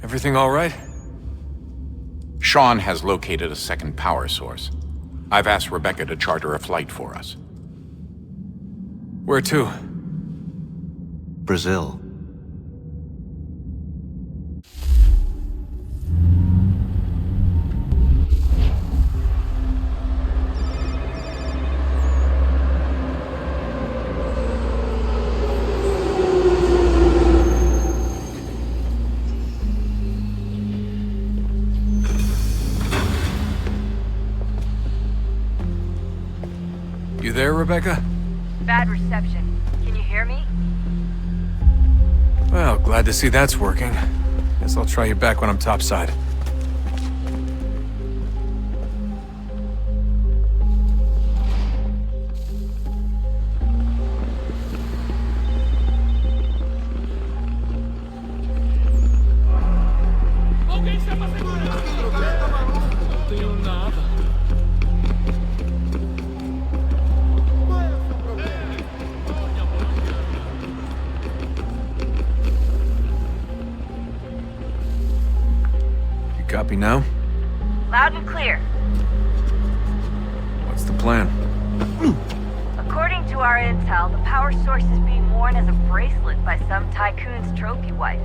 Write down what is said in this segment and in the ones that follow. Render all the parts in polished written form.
Everything all right? Sean has located a second power source. I've asked Rebecca to charter a flight for us. Where to? Brazil. You there, Rebecca? Bad reception. Can you hear me? Well, glad to see that's working. Guess I'll try you back when I'm topside. Copy now? Loud and clear. What's the plan? According to our intel, the power source is being worn as a bracelet by some tycoon's trophy wife.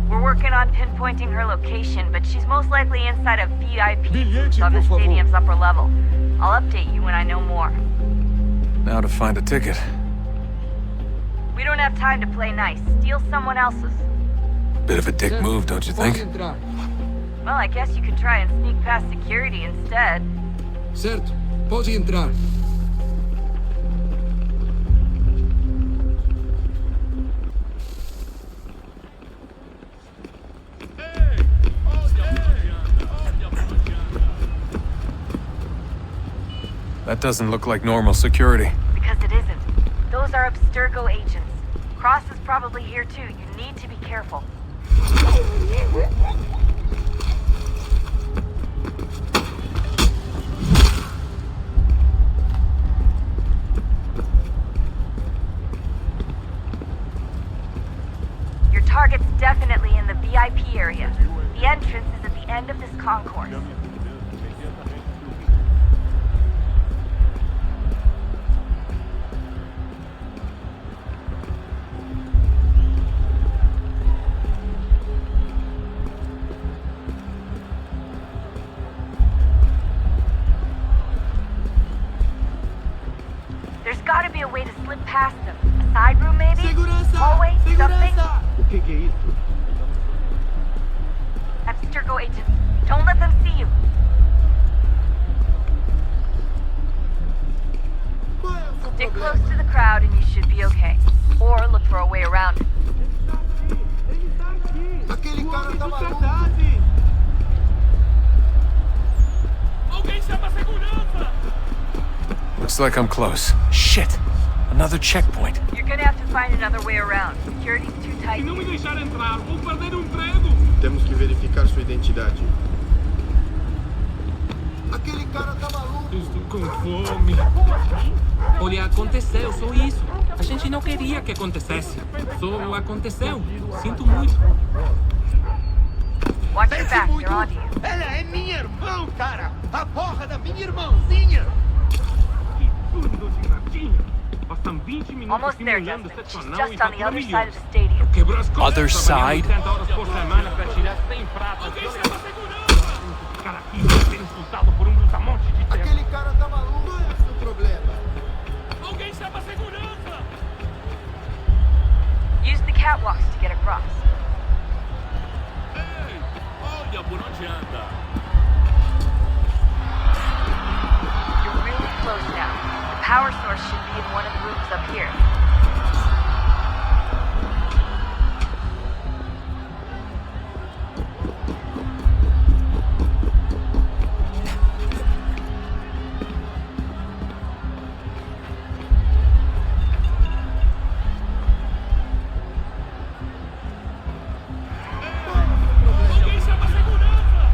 We're working on pinpointing her location, but she's most likely inside a VIP booth on the stadium's upper level. I'll update you when I know more. Now to find a ticket. We don't have time to play nice. Steal someone else's. Bit of a dick move, don't you think? Well, I guess you could try and sneak past security instead. Certo, pode entrar. That doesn't look like normal security. Because it isn't. Those are Abstergo agents. Cross is probably here too. You need to be careful. Your target's definitely in the VIP area. The entrance is at the end of this concourse. There's gotta be a way to slip past them. A side room, maybe? Hallway? Something? O que é isso? Abstergo agents. Don't let them see you. Stick close to the crowd and you should be okay. Or look for a way around it. Aquele cara tá maluco. Alguém chama a segurança! Looks like I'm close. Shit! Another checkpoint. You're gonna have to find another way around. Security's too tight. Se não me deixar entrar, vou perder o emprego! Temos que verificar sua identidade. Aquele cara tá maluco. Estou com fome. Olha, aconteceu, só isso. A gente não queria que acontecesse. Só aconteceu. Sinto muito. Watch your back, they're on to you. Ela é minha irmã, cara! A porra da minha irmãzinha! Que bando de ratinho. Passam 20 minutos Almost there, simulando Desmond. sexo She's anal just e on the other side faturam of the milhões. stadium. Quebrou as costas. Other side? 30 horas por semana para tirar 100 pratas. Alguém chama a segurança! Esse cara aqui vai ser insultado por um brutamonte de terra. Aquele cara tá maluco. Qual é o seu problema? Alguém chama a segurança! Use the catwalks to get across. Ei, olha por onde anda! You're really close now. The power source should be in one of the rooms up here. Alguém chama a segurança!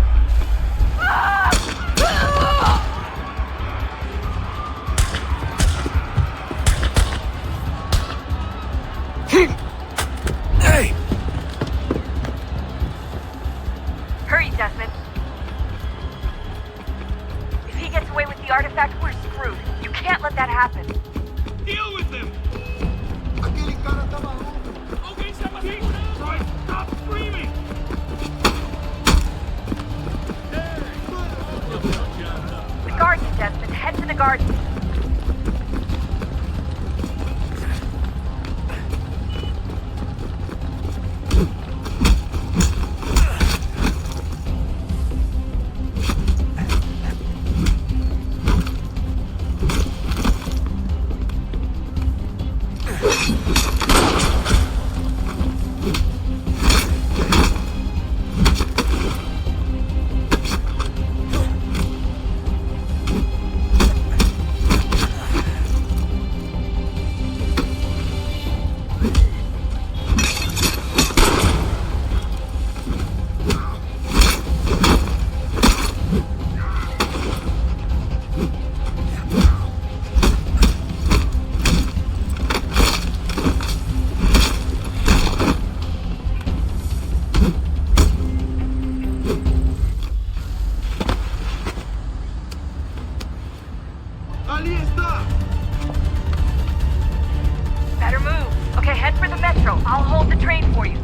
Metro. I'll hold the train for you.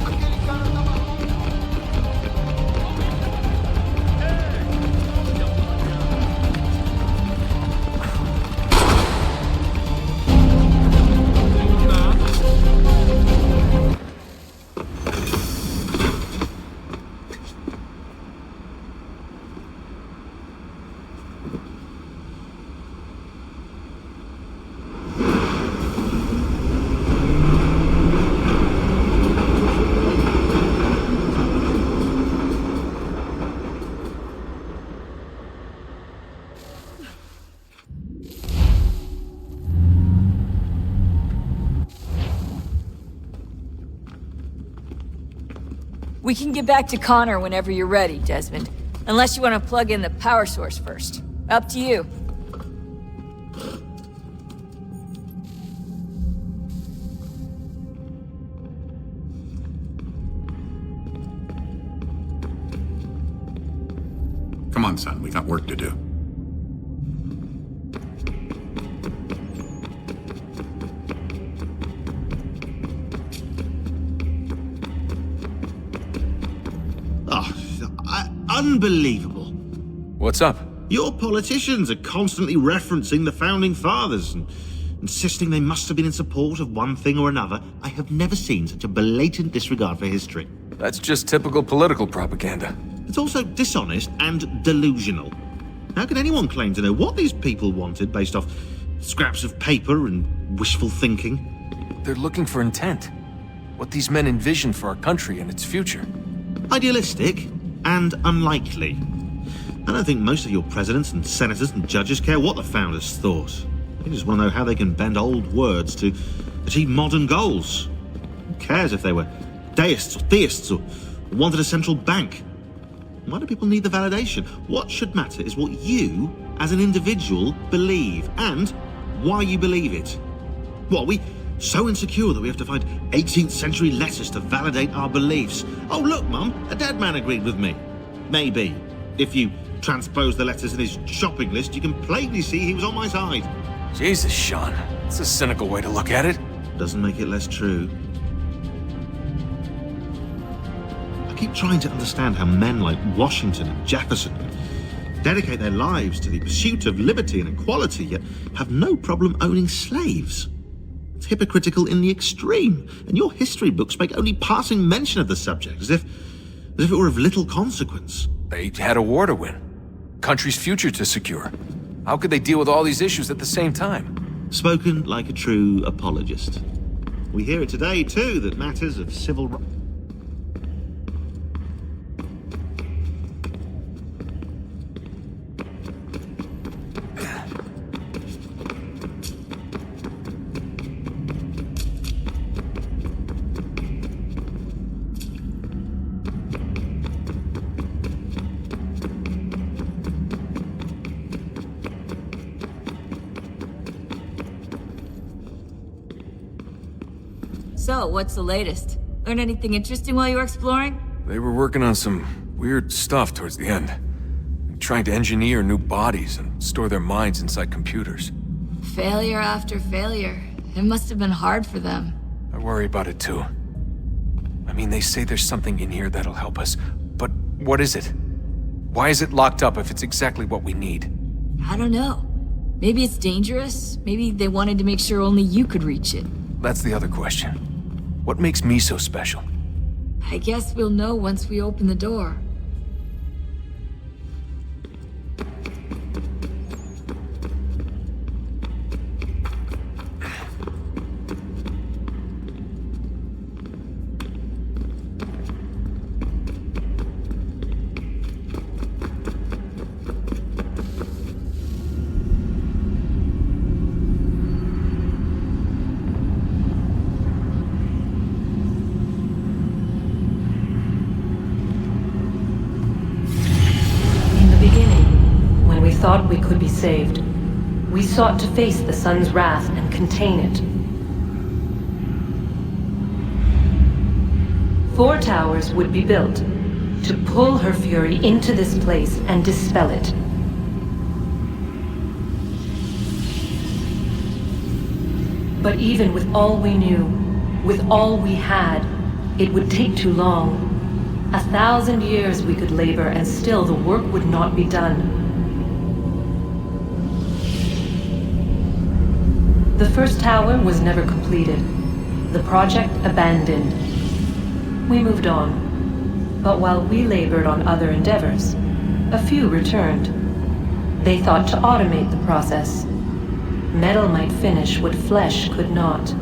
Aquele cara tá maluco. We can get back to Connor whenever you're ready, Desmond. Unless you want to plug in the power source first. Up to you. Come on, son. We got work to do. Unbelievable. What's up? Your politicians are constantly referencing the Founding Fathers and insisting they must have been in support of one thing or another. I have never seen such a blatant disregard for history. That's just typical political propaganda. It's also dishonest and delusional. How can anyone claim to know what these people wanted based off scraps of paper and wishful thinking? They're looking for intent. What these men envision for our country and its future. Idealistic and unlikely. I don't think most of your presidents and senators and judges care what the founders thought. They just want to know how they can bend old words to achieve modern goals. Who cares if they were deists or theists or wanted a central bank? Why do people need the validation? What should matter is what you, as an individual, believe, and why you believe it. What, are we so insecure that we have to find 18th century letters to validate our beliefs? Oh, look, Mum, a dead man agreed with me. Maybe. If you transpose the letters in his shopping list, you can plainly see he was on my side. Jesus, Sean. It's a cynical way to look at it. Doesn't make it less true. I keep trying to understand how men like Washington and Jefferson dedicate their lives to the pursuit of liberty and equality, yet have no problem owning slaves. It's hypocritical in the extreme, and your history books make only passing mention of the subject, as if it were of little consequence. They had a war to win. Country's future to secure. How could they deal with all these issues at the same time? Spoken like a true apologist. We hear it today, too, that matters of civil rights. So, what's the latest? Learn anything interesting while you were exploring? They were working on some weird stuff towards the end. Trying to engineer new bodies and store their minds inside computers. Failure after failure. It must have been hard for them. I worry about it too. I mean, they say there's something in here that'll help us, but what is it? Why is it locked up if it's exactly what we need? I don't know. Maybe it's dangerous. Maybe they wanted to make sure only you could reach it. That's the other question. What makes me so special? I guess we'll know once we open the door. Thought we could be saved. We sought to face the sun's wrath and contain it. 4 towers would be built to pull her fury into this place and dispel it. But even with all we knew, with all we had, it would take too long. 1,000 years we could labor and still the work would not be done. The first tower was never completed. The project abandoned. We moved on. But while we labored on other endeavors, a few returned. They thought to automate the process. Metal might finish what flesh could not.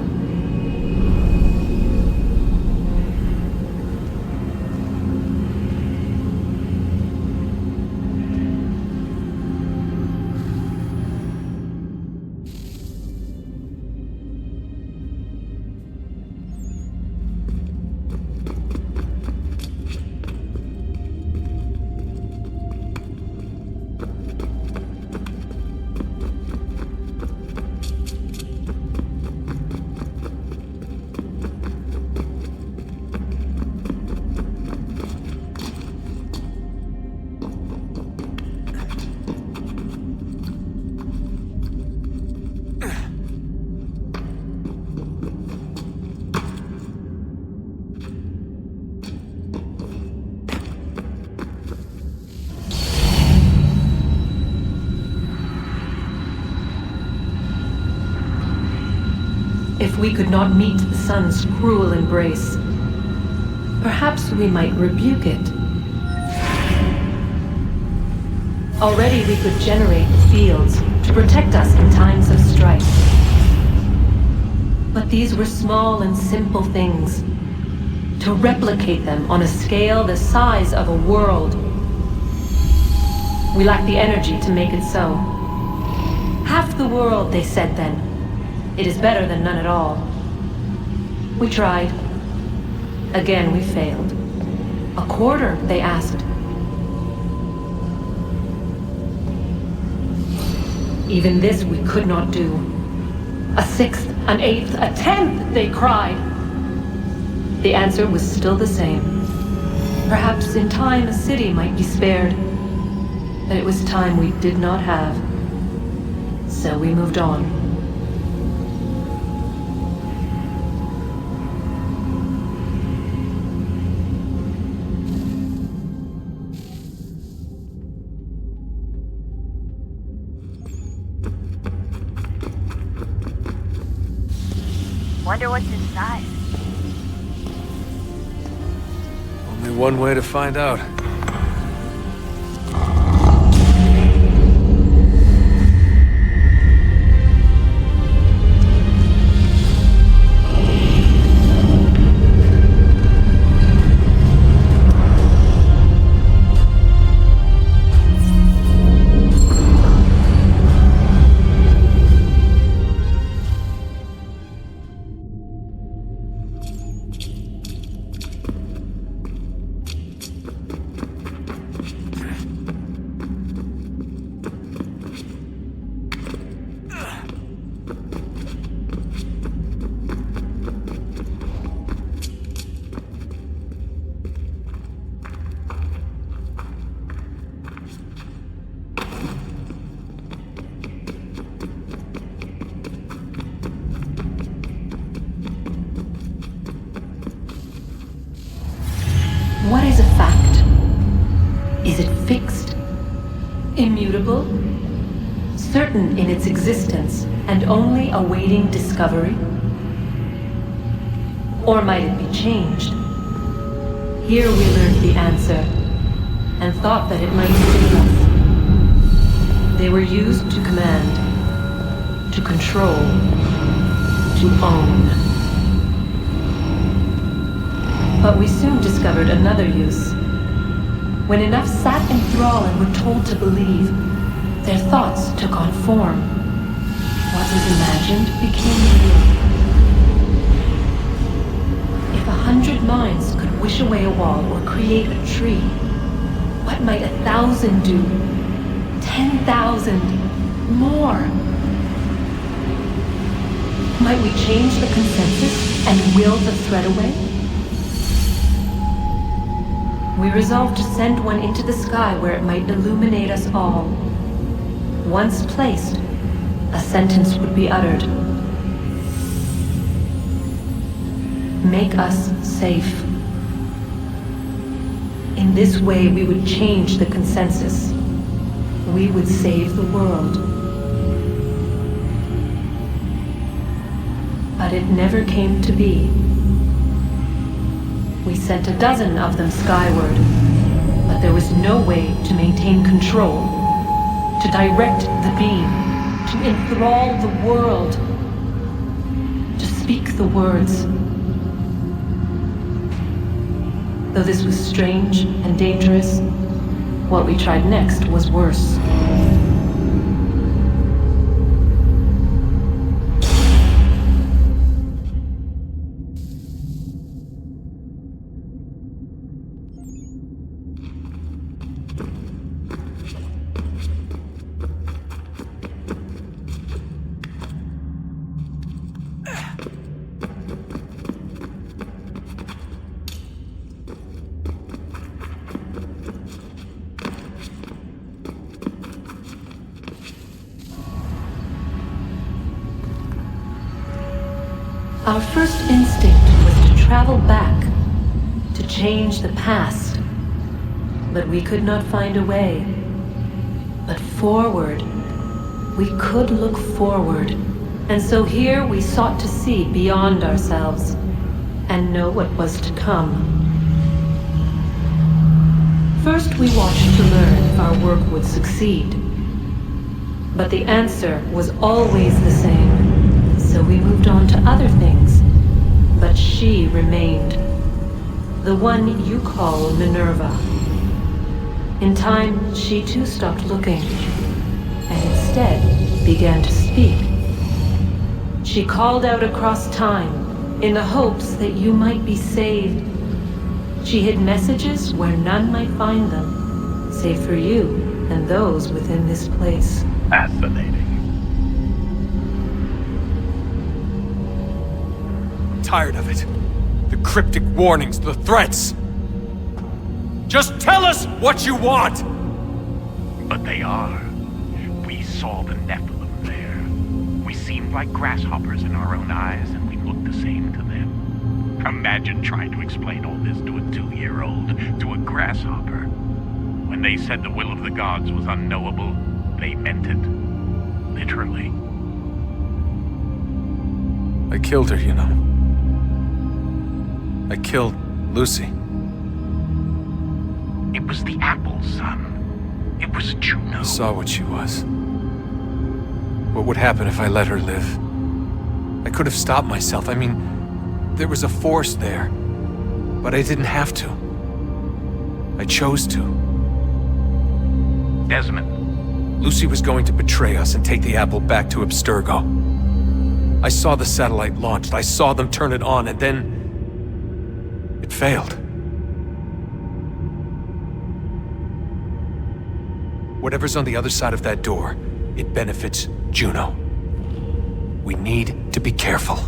If we could not meet the sun's cruel embrace, perhaps we might rebuke it. Already we could generate fields to protect us in times of strife. But these were small and simple things. To replicate them on a scale the size of a world. We lack the energy to make it so. Half the world, they said then. It is better than none at all. We tried. Again we failed. A quarter, they asked. Even this we could not do. A sixth, an eighth, a tenth, they cried. The answer was still the same. Perhaps in time a city might be spared. But it was time we did not have. So we moved on. Wonder what's inside. Only one way to find out. What is a fact? Is it fixed? Immutable? Certain in its existence and only awaiting discovery? Or might it be changed? Here we learned the answer and thought that it might save us. They were used to command, to control, to own. But we soon discovered another use. When enough sat enthralling and were told to believe, their thoughts took on form. What was imagined became real. If 100 minds could wish away a wall or create a tree, what might 1,000 do? 10,000? More? Might we change the consensus and will the thread away? We resolved to send one into the sky where it might illuminate us all. Once placed, a sentence would be uttered. make us safe. In this way, we would change the consensus. We would save the world. But it never came to be. We sent a dozen of them skyward, but there was no way to maintain control, to direct the beam, to enthrall the world, to speak the words. Though this was strange and dangerous, what we tried next was worse. Our first instinct was to travel back, to change the past. But we could not find a way. But forward, we could look forward. And so here we sought to see beyond ourselves, and know what was to come. First we watched to learn if our work would succeed. But the answer was always the same. So we moved on to other things, but she remained. The one you call Minerva. In time, she too stopped looking, and instead began to speak. She called out across time, in the hopes that you might be saved. She hid messages where none might find them, save for you and those within this place. Fascinating. Tired of it. The cryptic warnings, the threats. Just tell us what you want! But they are. We saw the Nephilim there. We seemed like grasshoppers in our own eyes, and we looked the same to them. Imagine trying to explain all this to a 2-year-old, to a grasshopper. When they said the will of the gods was unknowable, they meant it. Literally. I killed her, you know. I killed Lucy. It was the apple, son. It was Juno. I saw what she was. What would happen if I let her live? I could have stopped myself. I mean, there was a force there. But I didn't have to. I chose to. Desmond. Lucy was going to betray us and take the apple back to Abstergo. I saw the satellite launched. I saw them turn it on, and then it failed. Whatever's on the other side of that door, it benefits Juno. We need to be careful.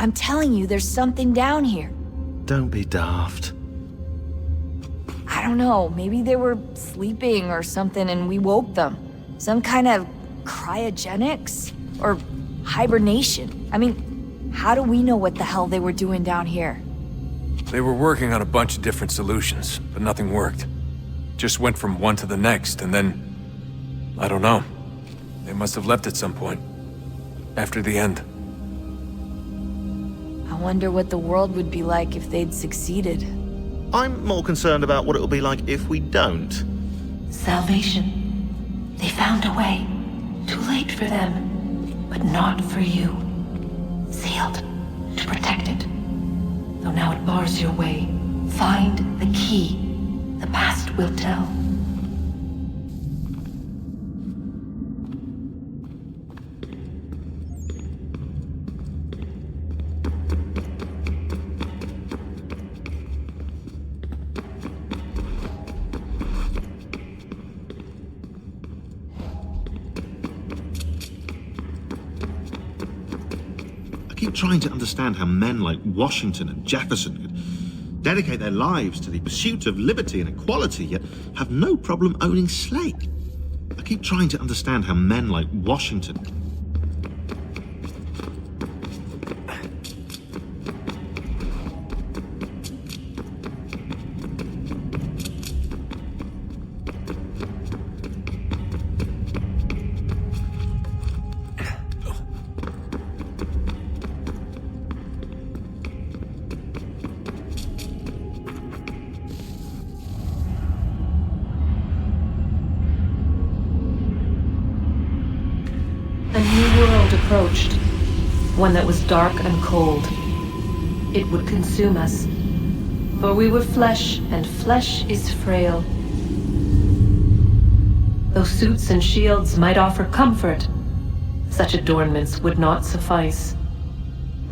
I'm telling you, there's something down here. Don't be daft. I don't know, maybe they were sleeping or something and we woke them. Some kind of cryogenics? Or hibernation? I mean, how do we know what the hell they were doing down here? They were working on a bunch of different solutions, but nothing worked. Just went from one to the next, and then... I don't know. They must have left at some point. After the end. I wonder what the world would be like if they'd succeeded. I'm more concerned about what it'll be like if we don't. Salvation. They found a way. Too late for them, but not for you. Sealed to protect it. Though now it bars your way. Find the key. The past will tell. I keep trying to understand how men like Washington and Jefferson could dedicate their lives to the pursuit of liberty and equality, yet have no problem owning slaves. I keep trying to understand how men like Washington... A new world approached, one that was dark and cold. It would consume us, for we were flesh, and flesh is frail. Though suits and shields might offer comfort, such adornments would not suffice,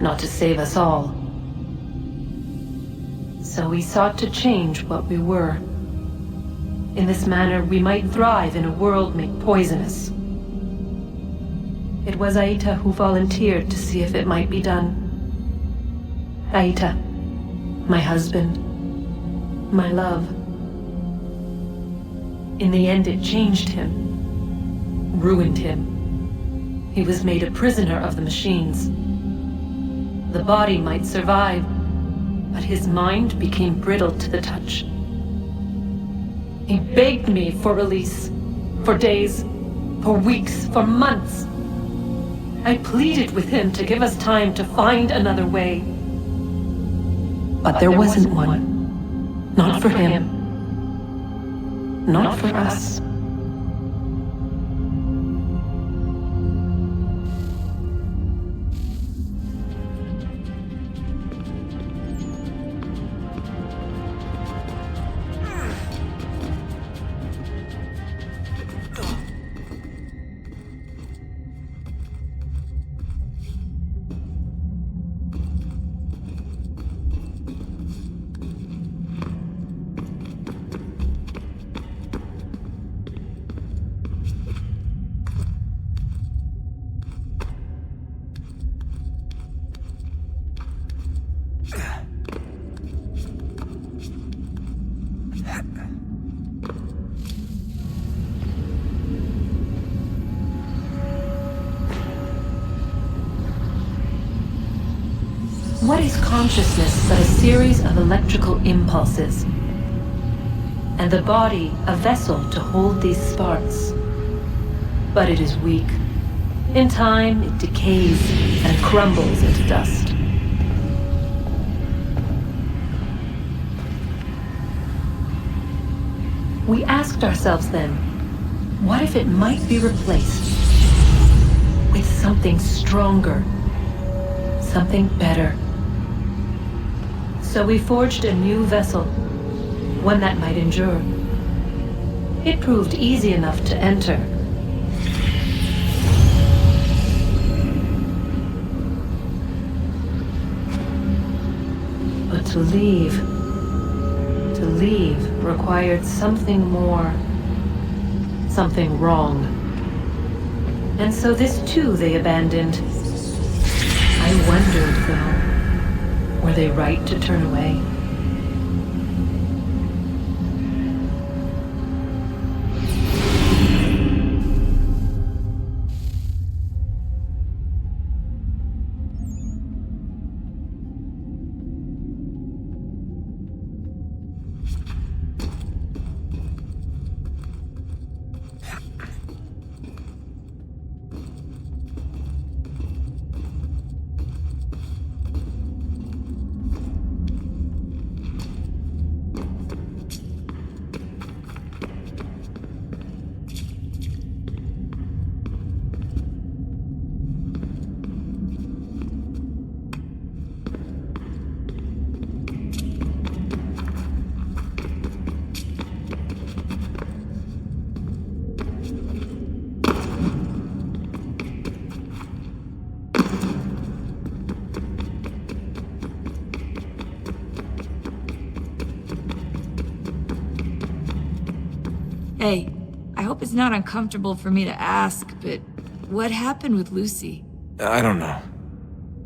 not to save us all. So we sought to change what we were. In this manner, we might thrive in a world made poisonous. It was Haytham who volunteered to see if it might be done. Haytham, my husband, my love. In the end, it changed him, ruined him. He was made a prisoner of the machines. The body might survive, but his mind became brittle to the touch. He begged me for release, for days, for weeks, for months. I pleaded with him to give us time to find another way. But there wasn't one. Not for him. Not for us. What is consciousness but a series of electrical impulses? And the body a vessel to hold these sparks. But it is weak. In time, it decays and crumbles into dust. We asked ourselves then, what if it might be replaced with something stronger, something better? So we forged a new vessel, one that might endure. It proved easy enough to enter. But to leave required something more, something wrong. And so this too they abandoned. I wondered, though. Were they right to turn away? Hey, I hope it's not uncomfortable for me to ask, but what happened with Lucy? I don't know.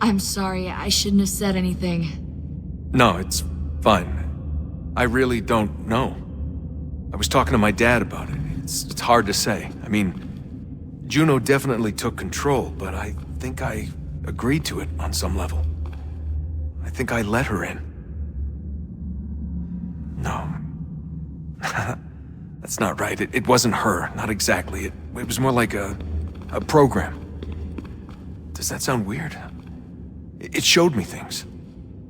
I'm sorry, I shouldn't have said anything. No, it's fine. I really don't know. I was talking to my dad about it. It's hard to say. I mean, Juno definitely took control, but I think I agreed to it on some level. I think I let her in. No. That's not right. It wasn't her. Not exactly. It was more like a program. Does that sound weird? It showed me things.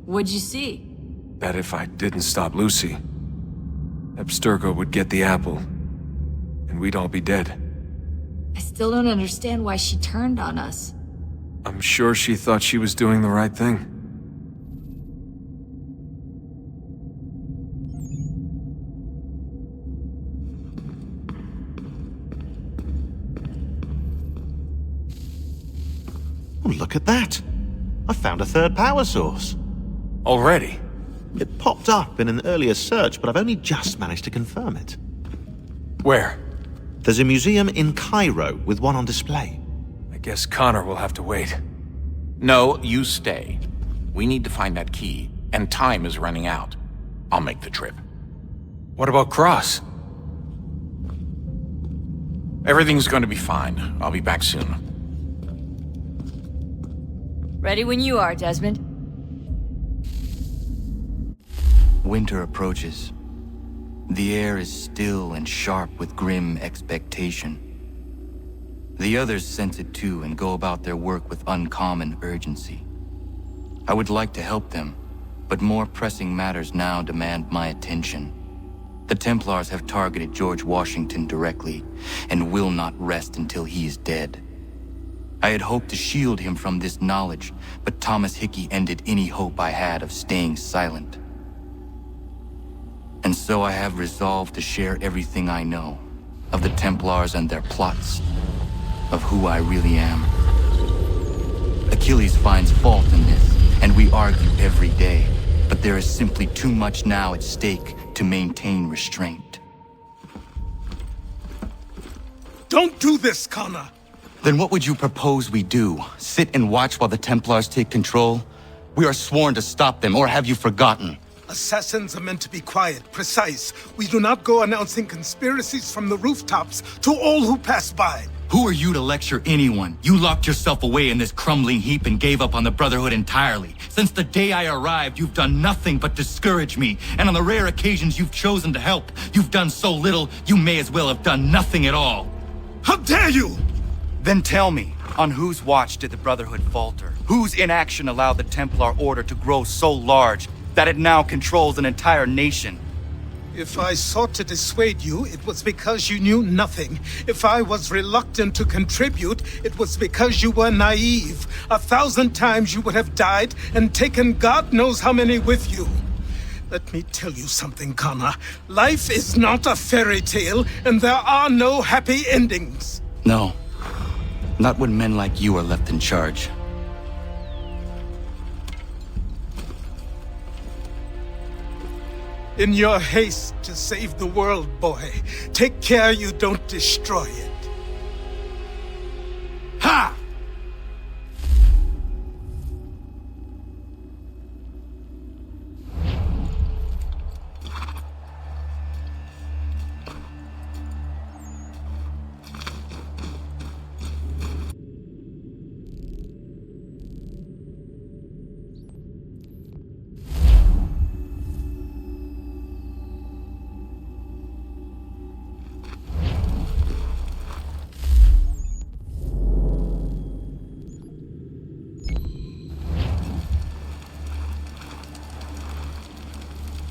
What'd you see? That if I didn't stop Lucy, Abstergo would get the apple, and we'd all be dead. I still don't understand why she turned on us. I'm sure she thought she was doing the right thing. Oh, look at that. I found a third power source. Already? It popped up in an earlier search, but I've only just managed to confirm it. Where? There's a museum in Cairo with one on display. I guess Connor will have to wait. No, you stay. We need to find that key, and time is running out. I'll make the trip. What about Cross? Everything's going to be fine. I'll be back soon. Ready when you are, Desmond. Winter approaches. The air is still and sharp with grim expectation. The others sense it too and go about their work with uncommon urgency. I would like to help them, but more pressing matters now demand my attention. The Templars have targeted George Washington directly, and will not rest until he is dead. I had hoped to shield him from this knowledge, but Thomas Hickey ended any hope I had of staying silent. And so I have resolved to share everything I know, of the Templars and their plots, of who I really am. Achilles finds fault in this, and we argue every day, but there is simply too much now at stake to maintain restraint. Don't do this, Connor! Then what would you propose we do? Sit and watch while the Templars take control? We are sworn to stop them, or have you forgotten? Assassins are meant to be quiet, precise. We do not go announcing conspiracies from the rooftops to all who pass by. Who are you to lecture anyone? You locked yourself away in this crumbling heap and gave up on the Brotherhood entirely. Since the day I arrived, you've done nothing but discourage me. And on the rare occasions you've chosen to help, you've done so little, you may as well have done nothing at all. How dare you! Then tell me, on whose watch did the Brotherhood falter? Whose inaction allowed the Templar Order to grow so large that it now controls an entire nation? If I sought to dissuade you, it was because you knew nothing. If I was reluctant to contribute, it was because you were naive. 1,000 times you would have died and taken God knows how many with you. Let me tell you something, Connor. Life is not a fairy tale, and there are no happy endings. No. Not when men like you are left in charge. In your haste to save the world, boy, take care you don't destroy it. Ha!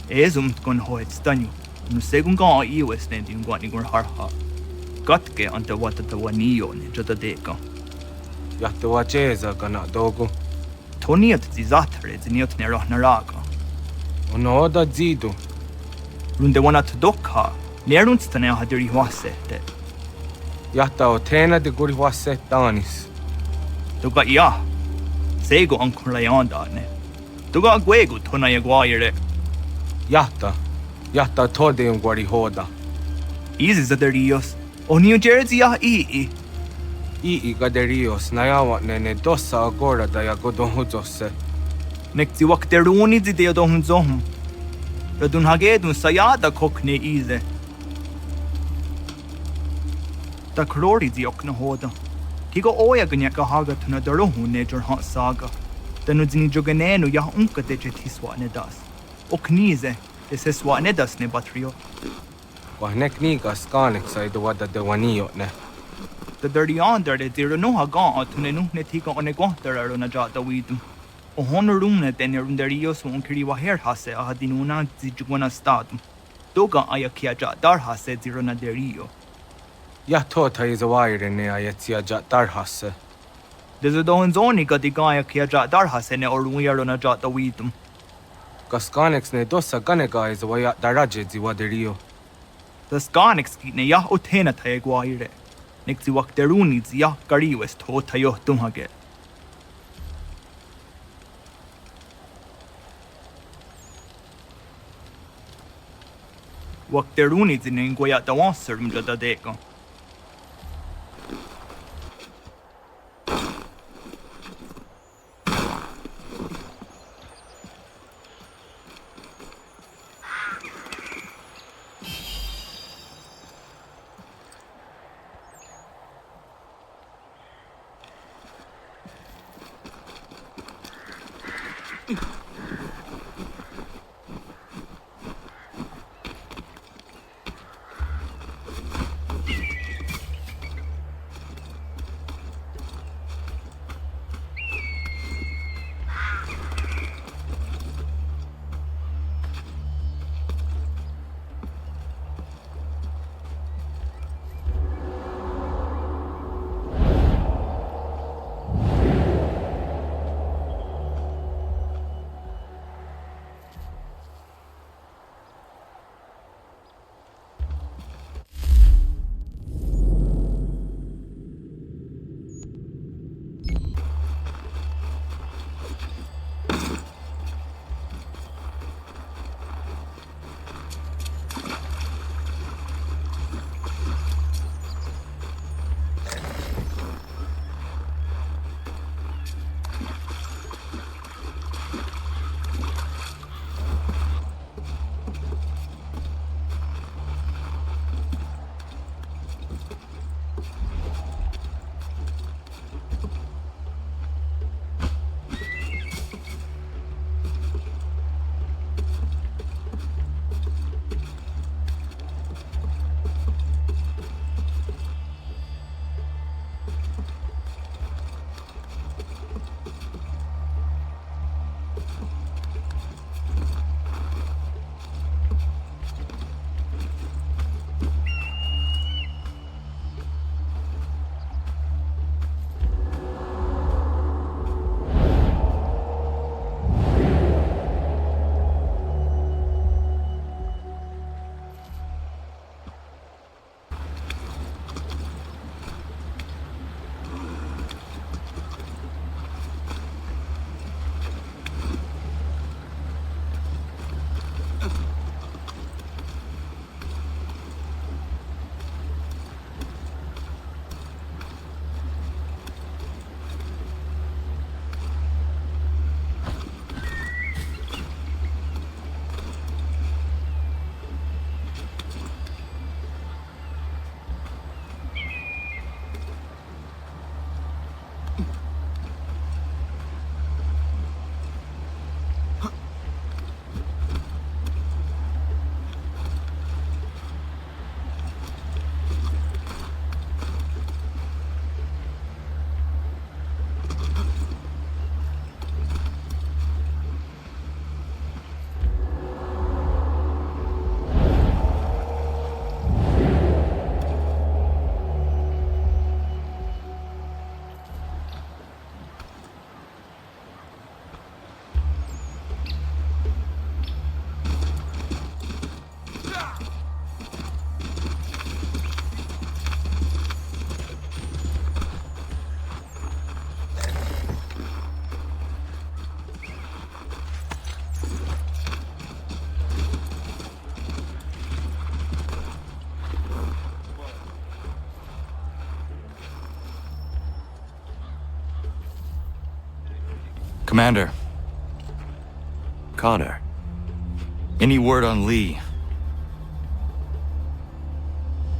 Esumt hoit stanju. No segun gaa iues ne din gwani gur harha. Katke ante wata tawanio ne jota deka. Jahtua Jeza kana dogu. Toniat zizathre ziniot ne rahnaraga. Onoda zidu. Runde wanat dokha. Nerunstane hadiri huasete. Jahta otena de guri huaset danis. Tuga ja. Sego ankura yandane. Tuga gwegu tona yaguaire. Jahta tode un guari hoda. Easy zaderios. O New Jersey ya ii. Ii gaderios nayawa nene dosa agora da yagodon hujose. Nekti wakteruni zideo don zohum. Radun hagedun sayada kokne ize. Da krori ziokna hoda. Tigo oya ganyaka haga tuna darohu nejor hot saga. Danu zini joganenu ya unka deje tiswa nedas. Oknize, ese swa nedas ne batrio. Wahnek niga skanek saidu wada de wanio ne. The dirty under de zero no haga tune nuhne tiga one gwahtara na jata widum. O honorumne tene runderios unkiri waher hase ahadinuna zijugwana stadum. Doga ayakia jadar hase zero na derio. Jahtota is a wire ne ayetsia jatar hase. Dezo don zoni gadigaya kia jadar hase ne oruyaro na jata widum. Gaskanex ne dosa ganega is a waya daraje ziwaderio. The Skanex ne ya otena taeguaire. Nixi wakteruni zia gariwes to tayo tumhage. Wakteruni zinengoya dawanserum jada deka. Commander, Connor. any word on Lee?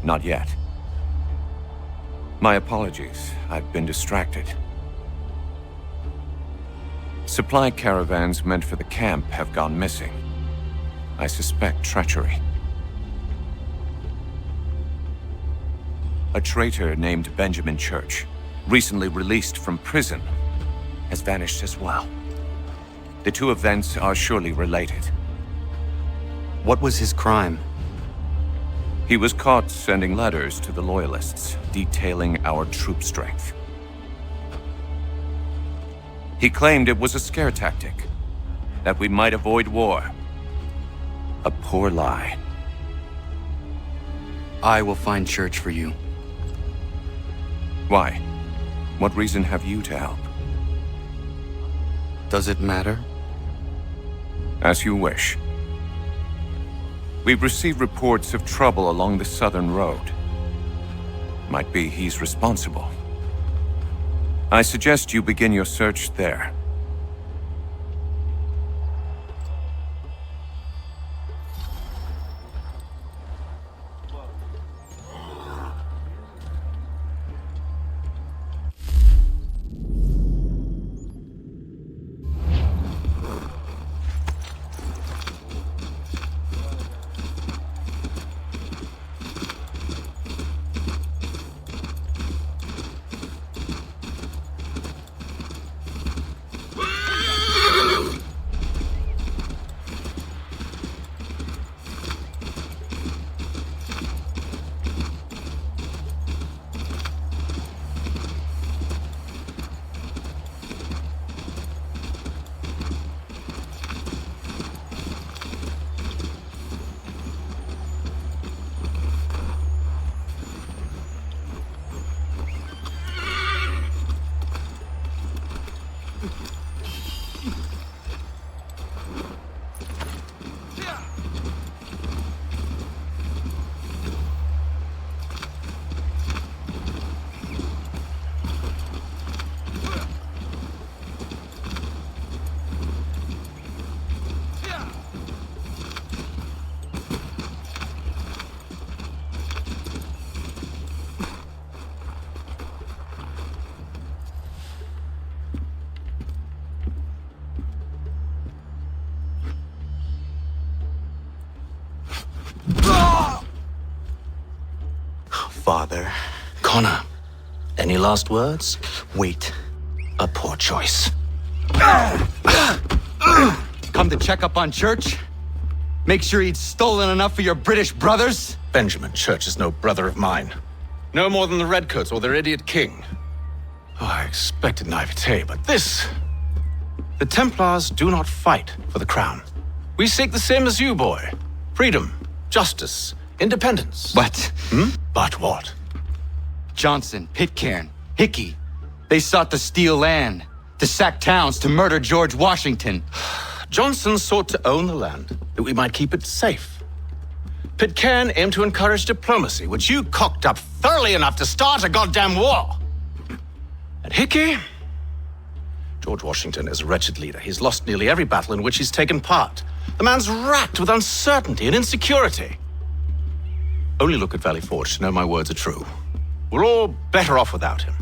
Not yet. My apologies. I've been distracted. Supply caravans meant for the camp have gone missing. I suspect treachery. A traitor named Benjamin Church, recently released from prison, has vanished as well. The two events are surely related. What was his crime? He was caught sending letters to the Loyalists, detailing our troop strength. He claimed it was a scare tactic, that we might avoid war. A poor lie. I will find Church for you. Why? What reason have you to help? Does it matter? As you wish. We've received reports of trouble along the southern road. Might be he's responsible. I suggest you begin your search there. Father. Connor, any last words? Wait. A poor choice. Come to check up on Church? Make sure he'd stolen enough for your British brothers? Benjamin Church is no brother of mine. No more than the Redcoats or their idiot king. Oh, I expected naivete, but this... The Templars do not fight for the crown. We seek the same as you, boy. Freedom, justice, independence. What? But what? Johnson, Pitcairn, Hickey. They sought to steal land, to sack towns, to murder George Washington. Johnson sought to own the land, that we might keep it safe. Pitcairn aimed to encourage diplomacy, which you cocked up thoroughly enough to start a goddamn war. And Hickey? George Washington is a wretched leader. He's lost nearly every battle in which he's taken part. The man's racked with uncertainty and insecurity. Only look at Valley Forge to know my words are true. We're all better off without him.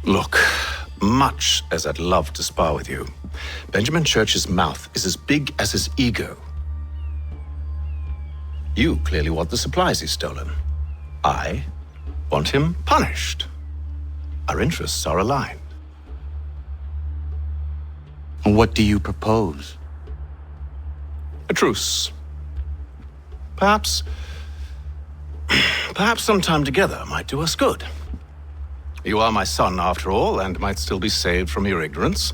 Look, much as I'd love to spar with you, Benjamin Church's mouth is as big as his ego. You clearly want the supplies he's stolen. I want him punished. Our interests are aligned. What do you propose? A truce. Perhaps some time together might do us good. You are my son, after all, and might still be saved from your ignorance.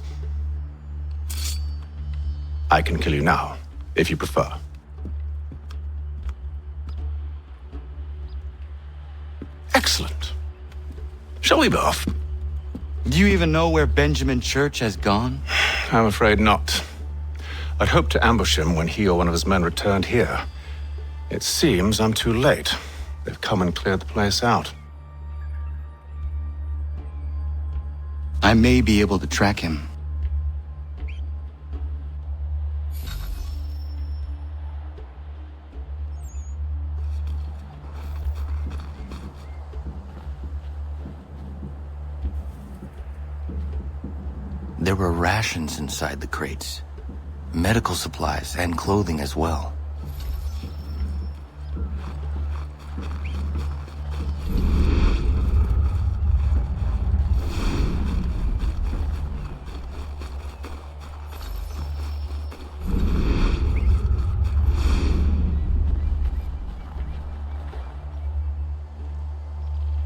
I can kill you now, if you prefer. Excellent. Shall we be off? Do you even know where Benjamin Church has gone? I'm afraid not. I'd hoped to ambush him when he or one of his men returned here. It seems I'm too late. They've come and cleared the place out. I may be able to track him. There were rations inside the crates. Medical supplies and clothing as well.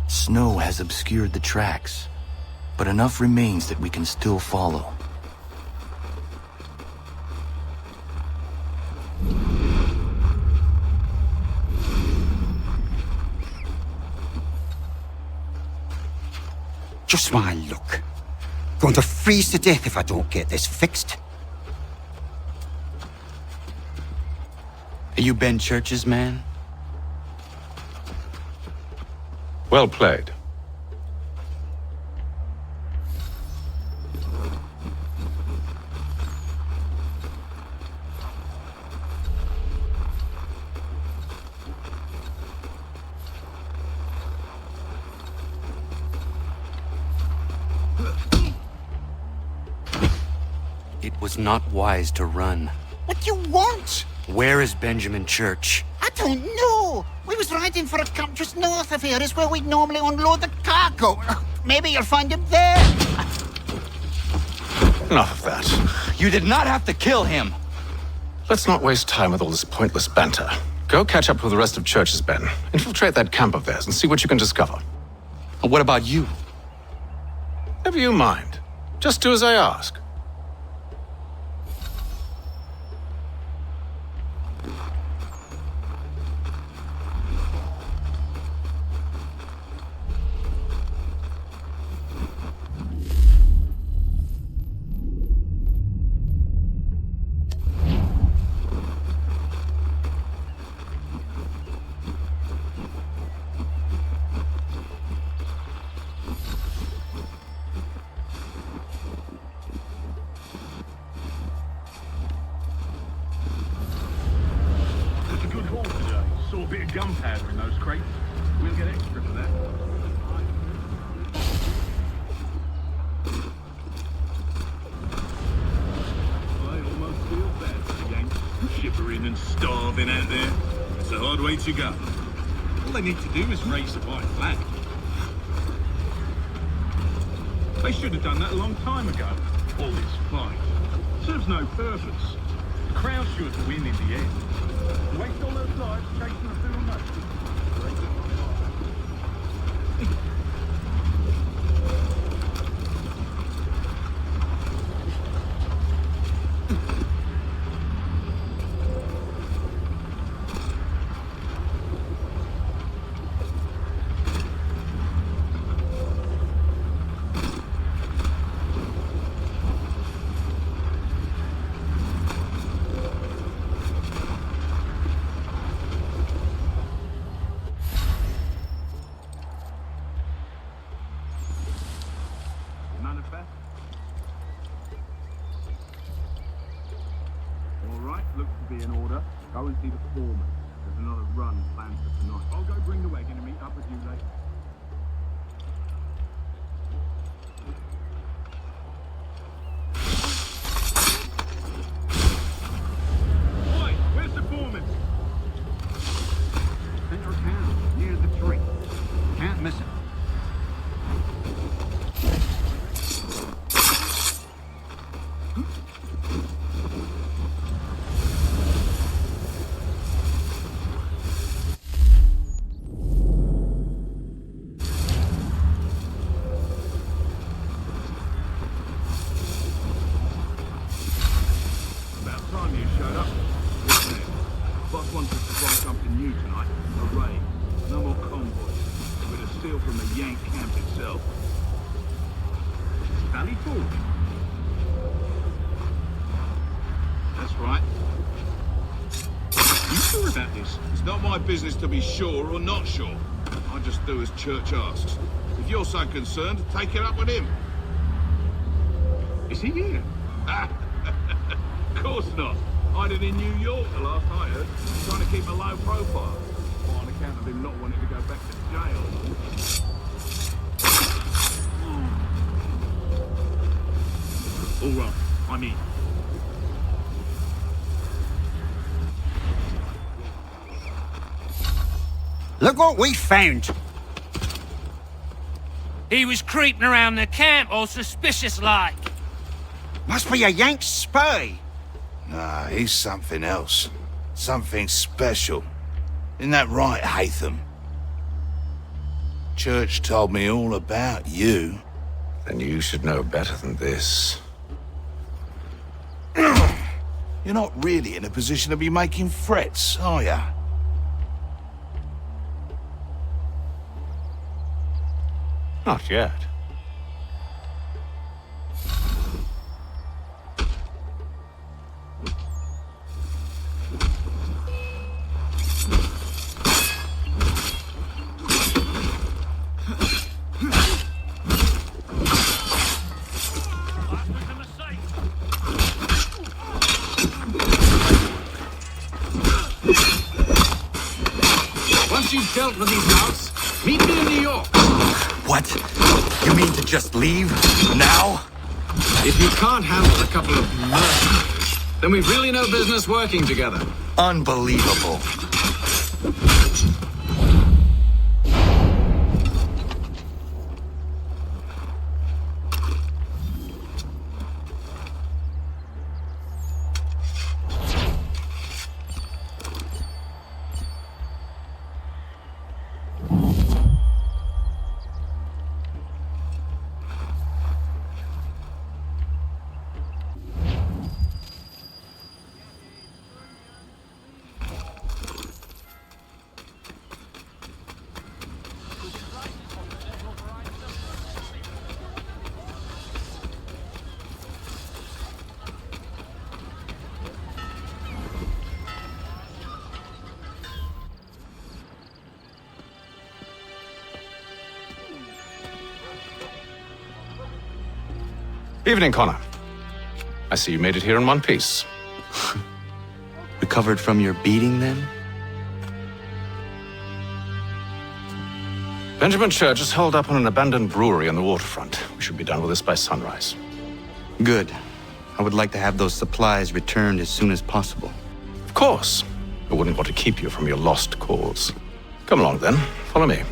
Snow has obscured the tracks, but enough remains that we can still follow. Just my luck. Going to freeze to death if I don't get this fixed. Are you Ben Church's man? Well played. It was not wise to run. What do you want? Where is Benjamin Church? I don't know. We was riding for a camp just north of here. Is where we'd normally unload the cargo. Maybe you'll find him there. Enough of that. You did not have to kill him. Let's not waste time with all this pointless banter. Go catch up with the rest of Church's men. Infiltrate that camp of theirs and see what you can discover. And what about you? Never you mind. Just do as I ask. Gunpowder in those crates. We'll get extra for that. I almost feel bad for the Yanks. Shivering and starving out there. It's a hard way to go. All they need to do is raise the white flag. They should have done that a long time ago. All this fight serves no purpose. The Crown's sure to win in the end. Waste all those lives chasing a fool motion. Looks to be in order. Go and see the foreman. There's another run planned for tonight. I'll go bring the wagon and meet up with you later. Oi, where's the foreman? Center of town, near the tree. Can't miss it. Business to be sure or not sure. I just do as Church asks. If you're so concerned, take it up with him. Is he here? Of course not. Hiding in New York, the last I heard. Trying to keep a low profile. On account of him not wanting to go back to jail. All right, I'm in. Look what we found. He was creeping around the camp all suspicious-like. Must be a Yank spy. Nah, he's something else. Something special. Isn't that right, Haytham? Church told me all about you. Then you should know better than this. You're not really in a position to be making threats, are ya? Not yet. Once you've dealt with these louts, meet me in New York. What? You mean to just leave? Now? If you can't handle a couple of mercenaries, then we've really no business working together. Unbelievable. Evening, Connor. I see you made it here in one piece. Recovered from your beating, then? Benjamin Church is holed up on an abandoned brewery on the waterfront. We should be done with this by sunrise. Good. I would like to have those supplies returned as soon as possible. Of course. I wouldn't want to keep you from your lost cause. Come along, then. Follow me.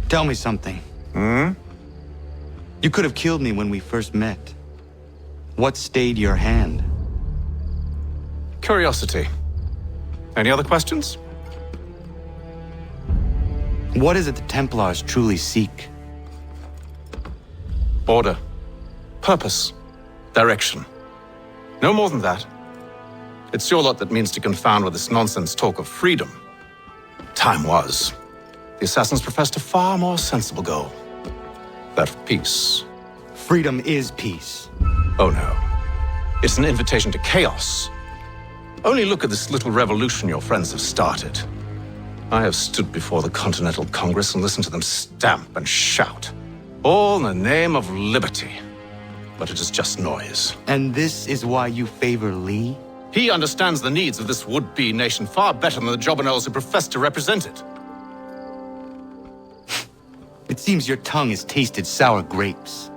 Tell me something. Hmm? You could have killed me when we first met. What stayed your hand? Curiosity. Any other questions? What is it the Templars truly seek? Order. Purpose. Direction. No more than that. It's your lot that means to confound with this nonsense talk of freedom. Time was. The assassins professed a far more sensible goal. That of peace. Freedom is peace. Oh no. It's an invitation to chaos. Only look at this little revolution your friends have started. I have stood before the Continental Congress and listened to them stamp and shout. All in the name of liberty. But it is just noise. And this is why you favor Lee? He understands the needs of this would-be nation far better than the jobberknolls who profess to represent it. It seems your tongue has tasted sour grapes.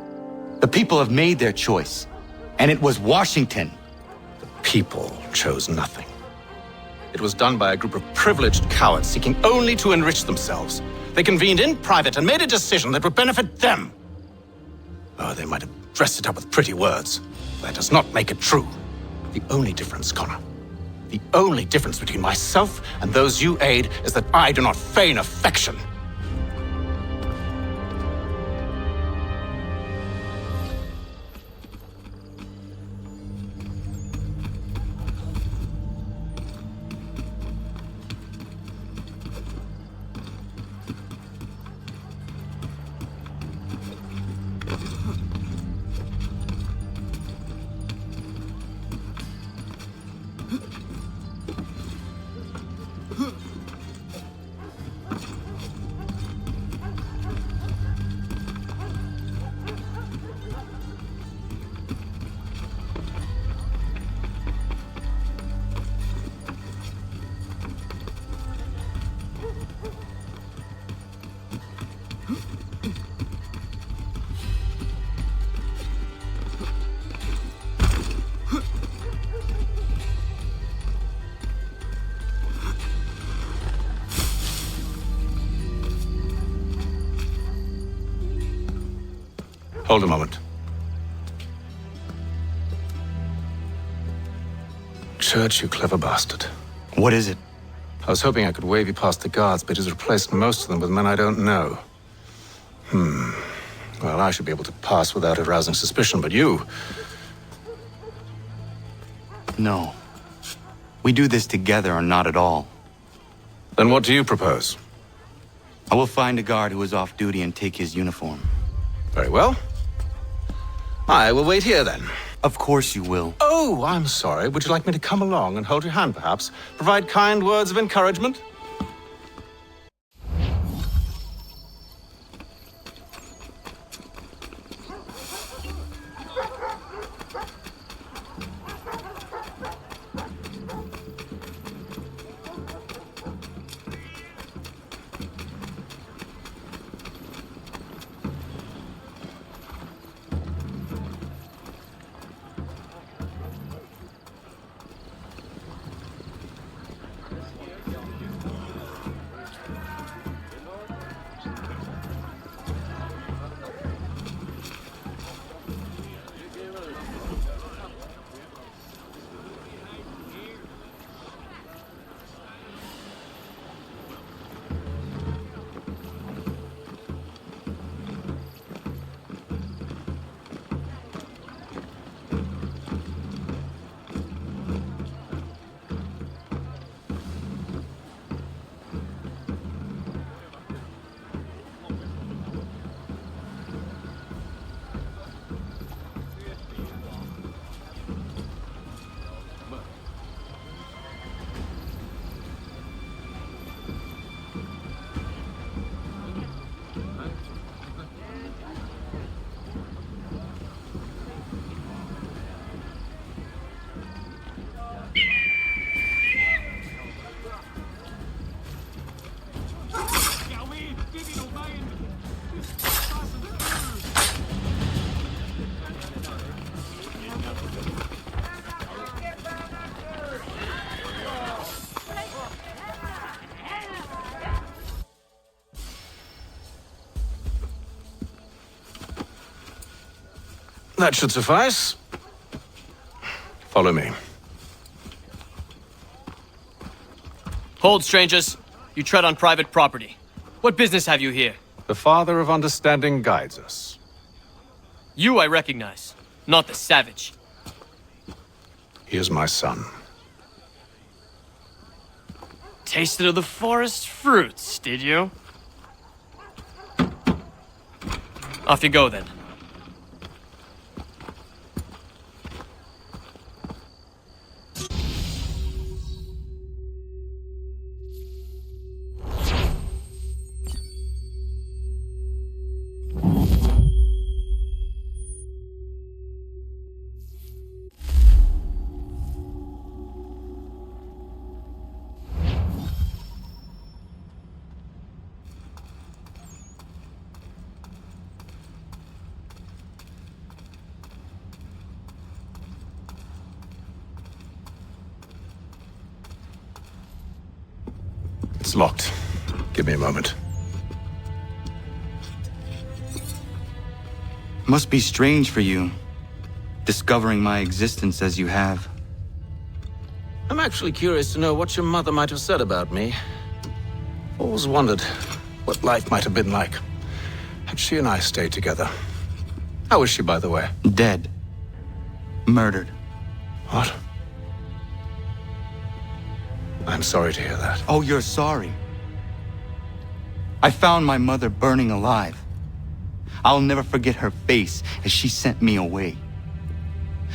The people have made their choice, and it was Washington. The people chose nothing. It was done by a group of privileged cowards seeking only to enrich themselves. They convened in private and made a decision that would benefit them. Oh, they might have dressed it up with pretty words. That does not make it true. The only difference, Connor, the only difference between myself and those you aid is that I do not feign affection. Hold a moment. Church, you clever bastard. What is it? I was hoping I could wave you past the guards, but he's replaced most of them with men I don't know. Well, I should be able to pass without arousing suspicion, but you... No. We do this together or not at all. Then what do you propose? I will find a guard who is off duty and take his uniform. Very well. I will wait here then. Of course you will. Oh, I'm sorry. Would you like me to come along and hold your hand, perhaps? Provide kind words of encouragement? That should suffice. Follow me. Hold, strangers. You tread on private property. What business have you here? The Father of Understanding guides us. You I recognize, not the savage. He is my son. Tasted of the forest fruits, did you? Off you go, then. It's locked. Give me a moment. Must be strange for you, discovering my existence as you have. I'm actually curious to know what your mother might have said about me. Always wondered what life might have been like had she and I stayed together. How is she, by the way? Dead. Murdered. What? I'm sorry to hear that. Oh, you're sorry. I found my mother burning alive. I'll never forget her face as she sent me away.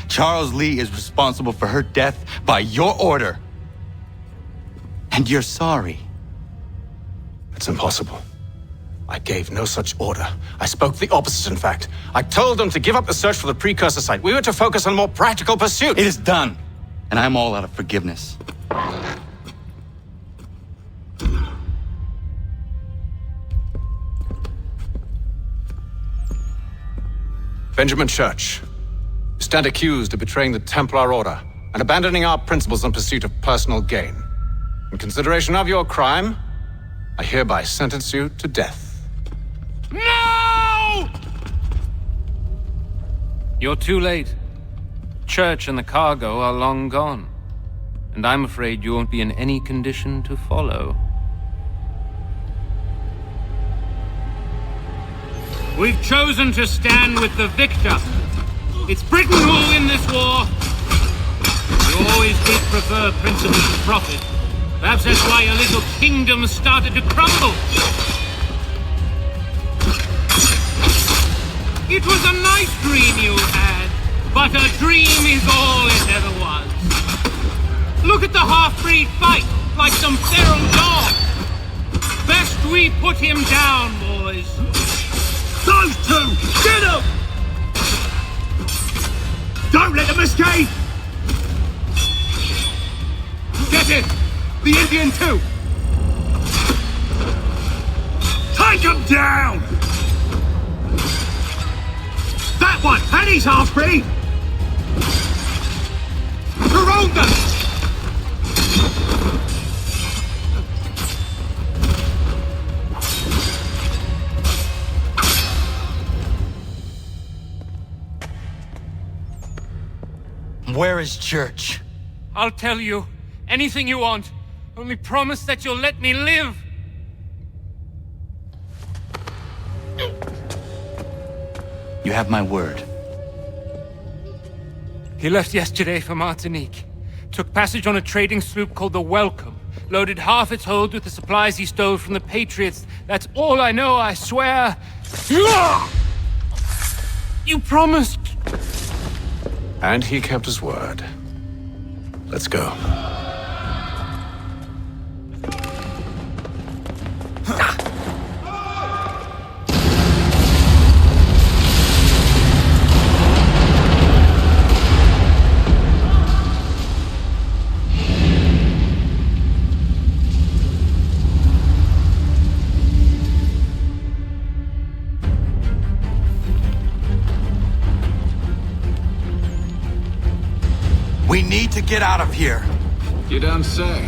Charles Lee is responsible for her death by your order. And you're sorry. It's impossible. I gave no such order. I spoke the opposite, in fact. I told them to give up the search for the precursor site. We were to focus on more practical pursuits. It is done, and I'm all out of forgiveness. Benjamin Church, you stand accused of betraying the Templar Order and abandoning our principles in pursuit of personal gain. In consideration of your crime, I hereby sentence you to death. No! You're too late. Church and the cargo are long gone. And I'm afraid you won't be in any condition to follow. We've chosen to stand with the victor. It's Britain who will win this war. You always did prefer principle to profit. Perhaps that's why your little kingdom started to crumble. It was a nice dream you had, but a dream is all it ever was. Look at the half-breed fight, like some feral dog. Best we put him down, boys. Those two! Get them! Don't let them escape! Get it! The Indian too! Take him down! That one! And he's half-breed! Surround them! Where is Church? I'll tell you. Anything you want. Only promise that you'll let me live. You have my word. He left yesterday for Martinique. Took passage on a trading sloop called the Welcome. Loaded half its hold with the supplies he stole from the Patriots. That's all I know, I swear. You promised. And he kept his word. Let's go. We need to get out of here. You don't say.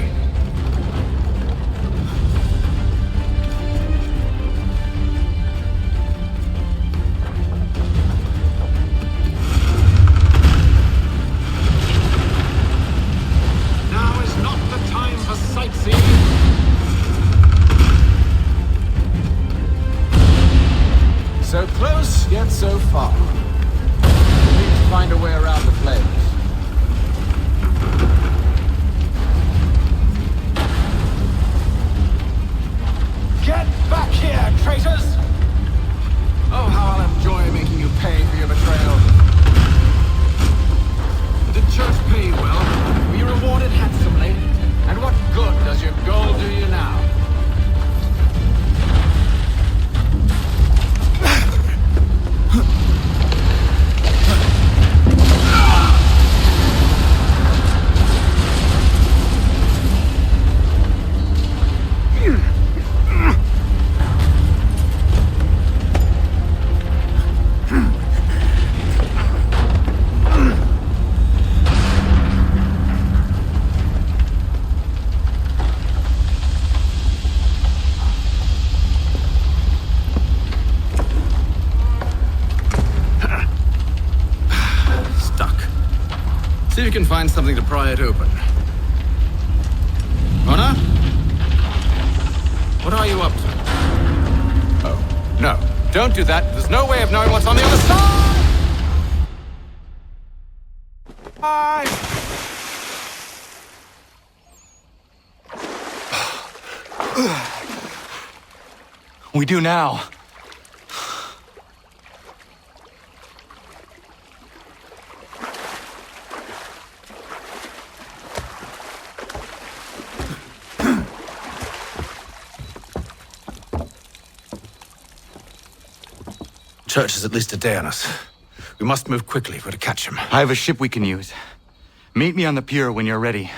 Now is not the time for sightseeing. So close, yet so far. We need to find a way around the flames. Get back here, traitors! Oh, how I'll enjoy making you pay for your betrayal. Did Church pay you well? Were you rewarded handsomely? And what good does your gold do you now? See if you can find something to pry it open. Honor? What are you up to? Oh, no. Don't do that. There's no way of knowing what's on the other side! We do now. Church is at least a day on us. We must move quickly if we're to catch him. I have a ship we can use. Meet me on the pier when you're ready.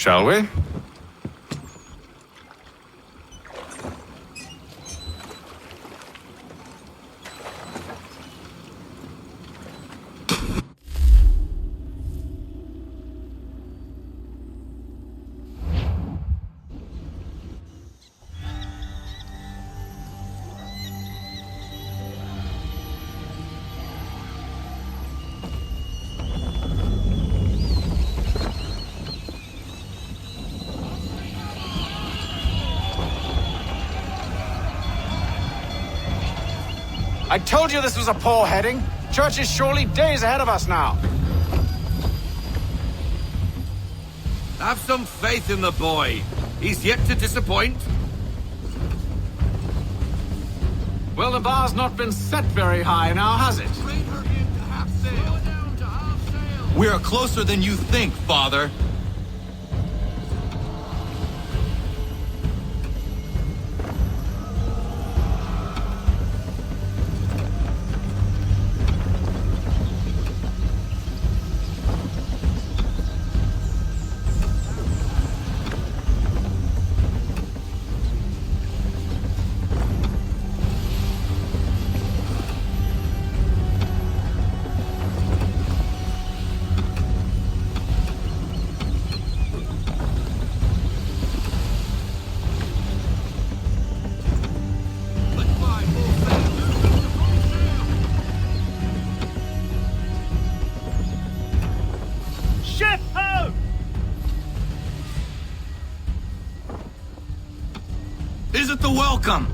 Shall we? I told you this was a poor heading. Church is surely days ahead of us now. Have some faith in the boy. He's yet to disappoint. Well, the bar's not been set very high now, has it? We are closer than you think, Father. Isn't the welcome?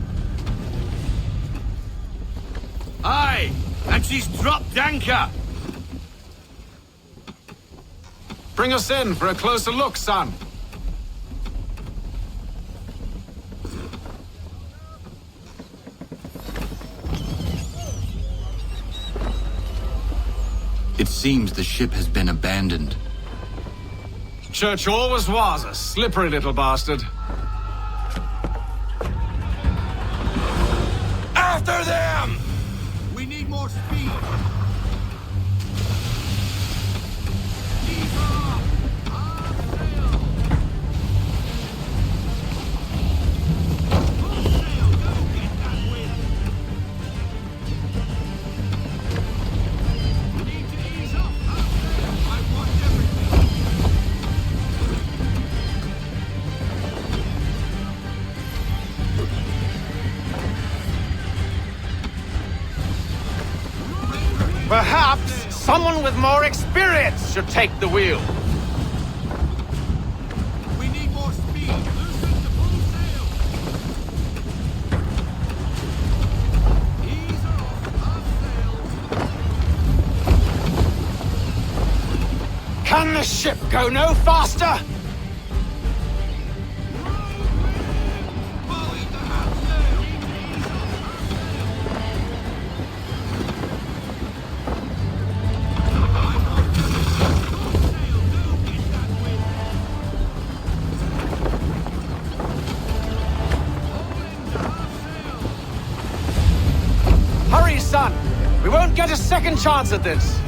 Aye, and she's dropped anchor. Bring us in for a closer look, son. It seems the ship has been abandoned. Church always was a slippery little bastard. After them! We need more speed. Perhaps someone with more experience should take the wheel. We need more speed. Loosen the full sail. Ease off. Half sails. Can the ship go no faster? Hurry, son! We won't get a second chance at this!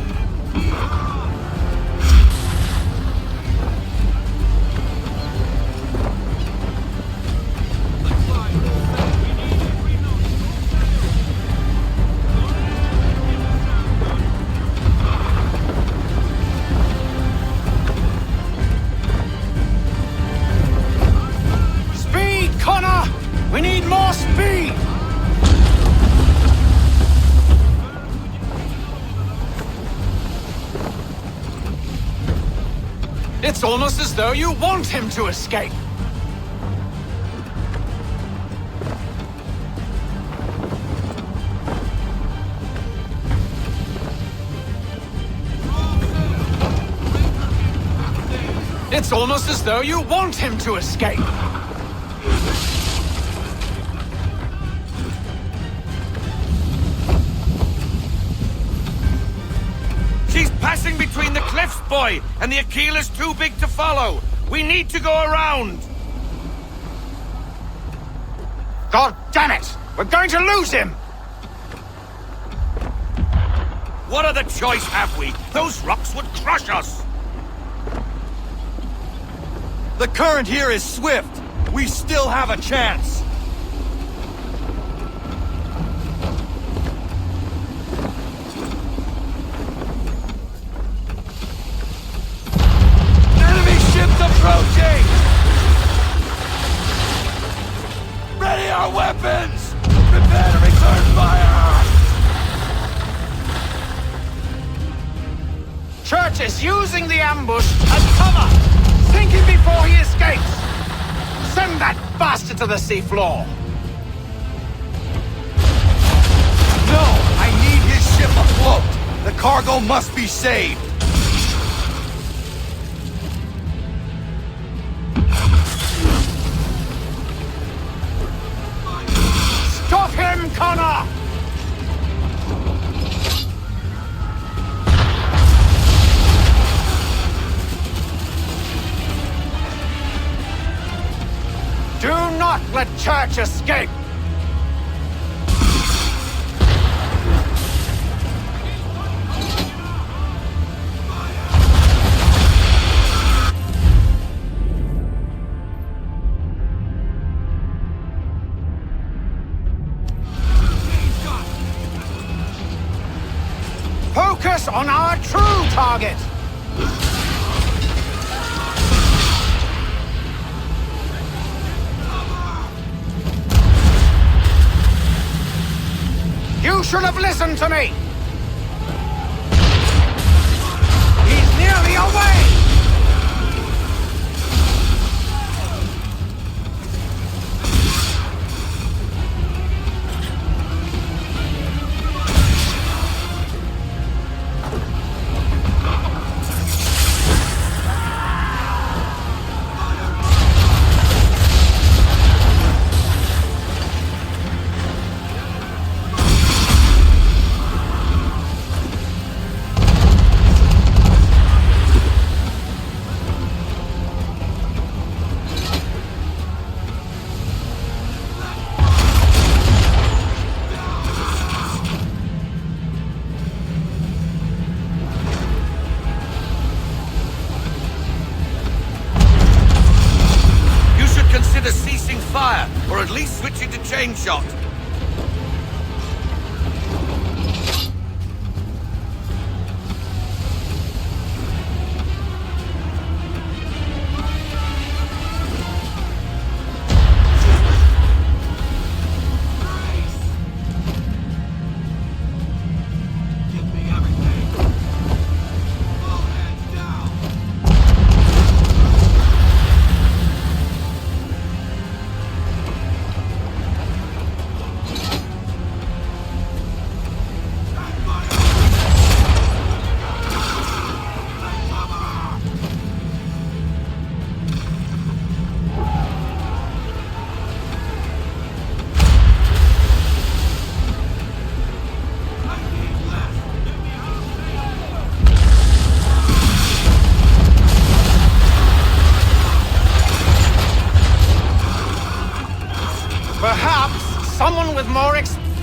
Speed, Connor! We need more speed! It's almost as though you want him to escape. It's almost as though you want him to escape. She's passing between the cliffs, boy, and the Aquilah's too big to follow. We need to go around. God damn it! We're going to lose him! What other choice have we? Those rocks would crush us. The current here is swift. We still have a chance. Enemy ships approaching! Ready our weapons! Prepare to return fire! Church is using the ambush as cover! Sink him before he escapes! Send that bastard to the seafloor! No! I need his ship afloat! The cargo must be saved! Stop him, Connor! Do not let Church escape! Focus on our true target! You should have listened to me! He's nearly away! Consider ceasing fire, or at least switching to chain shot. Perhaps someone with more experience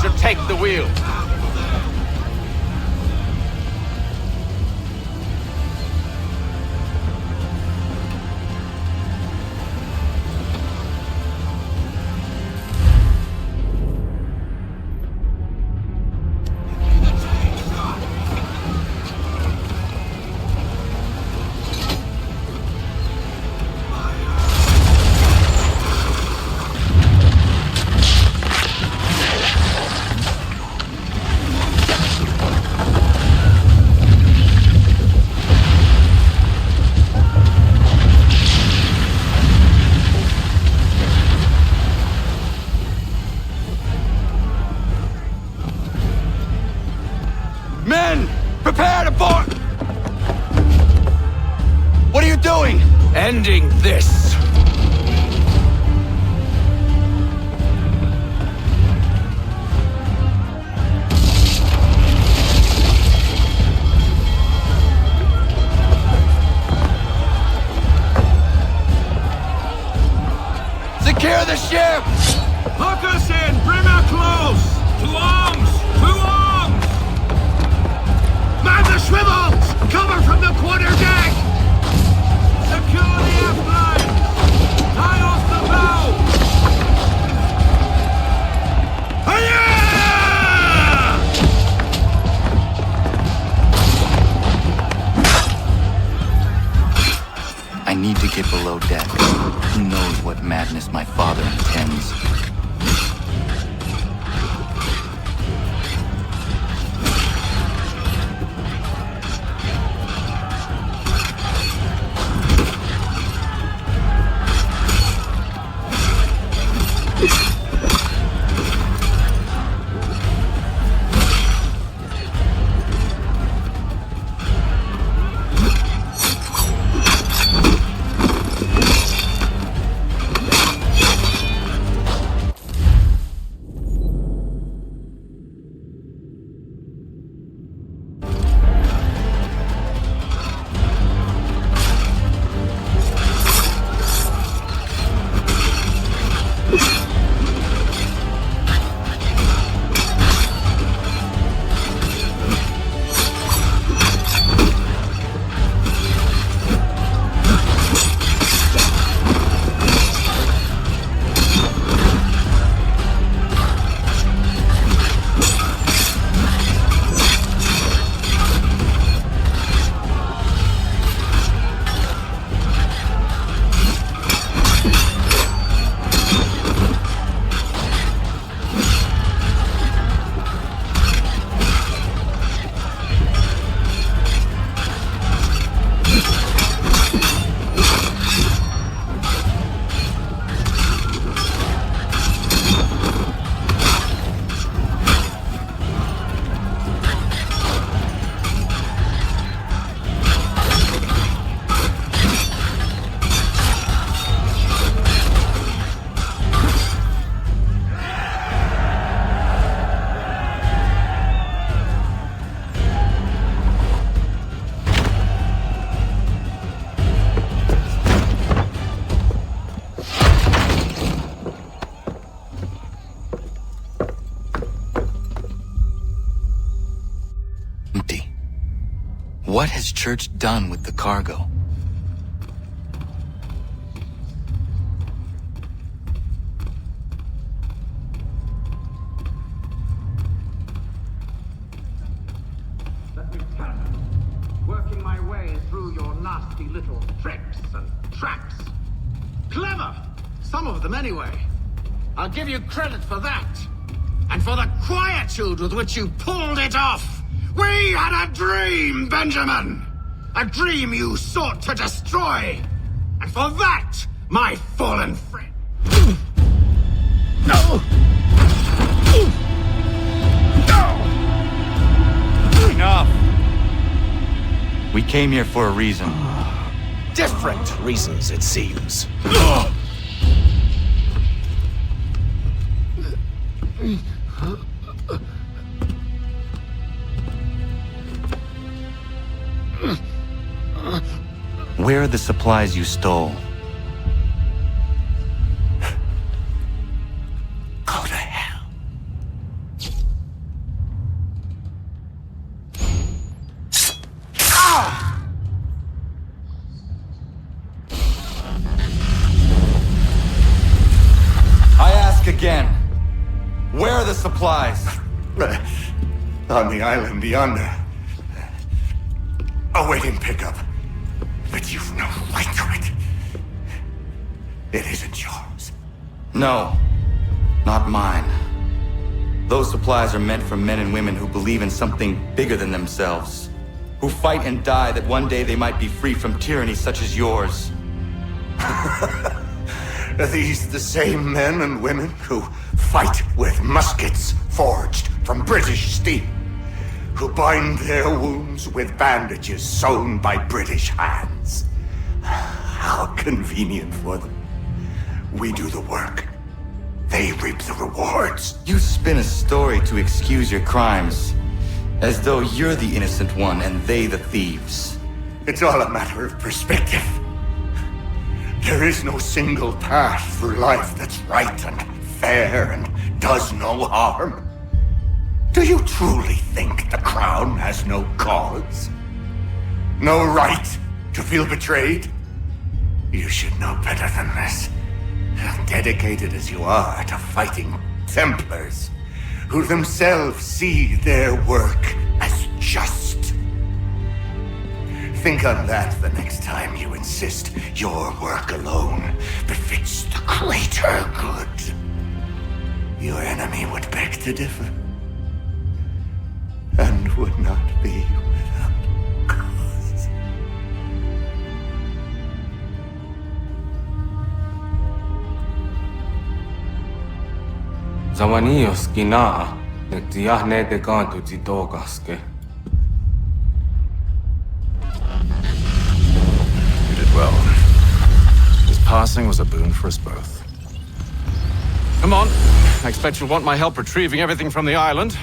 should take the wheel. Men! Prepare to board! What are you doing? Ending this! Secure the ship! Hook us in! Bring her close! To arms! To arms! Swivel! Cover from the quarterdeck! Secure the F-lines! Tie off the bow! Hiya! I need to get below deck. Who knows what madness my father intends? What has Church done with the cargo? Lieutenant, working my way through your nasty little tricks and traps. Clever! Some of them anyway. I'll give you credit for that. And for the quietude with which you pulled it off. We had a dream, Benjamin! A dream you sought to destroy! And for that, my fallen friend... No! No! Enough! We came here for a reason. Different reasons, it seems. Where are the supplies you stole? Go to hell. I ask again. Where are the supplies? On the island yonder. Awaiting pickup. But you've no right to it. It isn't yours. No, not mine. Those supplies are meant for men and women who believe in something bigger than themselves. Who fight and die that one day they might be free from tyranny such as yours. Are these the same men and women who fight with muskets forged from British steel? Who bind their wounds with bandages sewn by British hands? How convenient for them. We do the work. They reap the rewards. You spin a story to excuse your crimes, as though you're the innocent one and they the thieves. It's all a matter of perspective. There is no single path through life that's right and fair and does no harm. Do you truly think the Crown has no cause? No right to feel betrayed? You should know better than this. Dedicated as you are to fighting Templars, who themselves see their work as just. Think on that the next time you insist your work alone befits the greater good. Your enemy would beg to differ, and would not be without cause. Zawanios kinaa, nektiahne te kantu titokaske. You did well. His passing was a boon for us both. Come on. I expect you'll want my help retrieving everything from the island.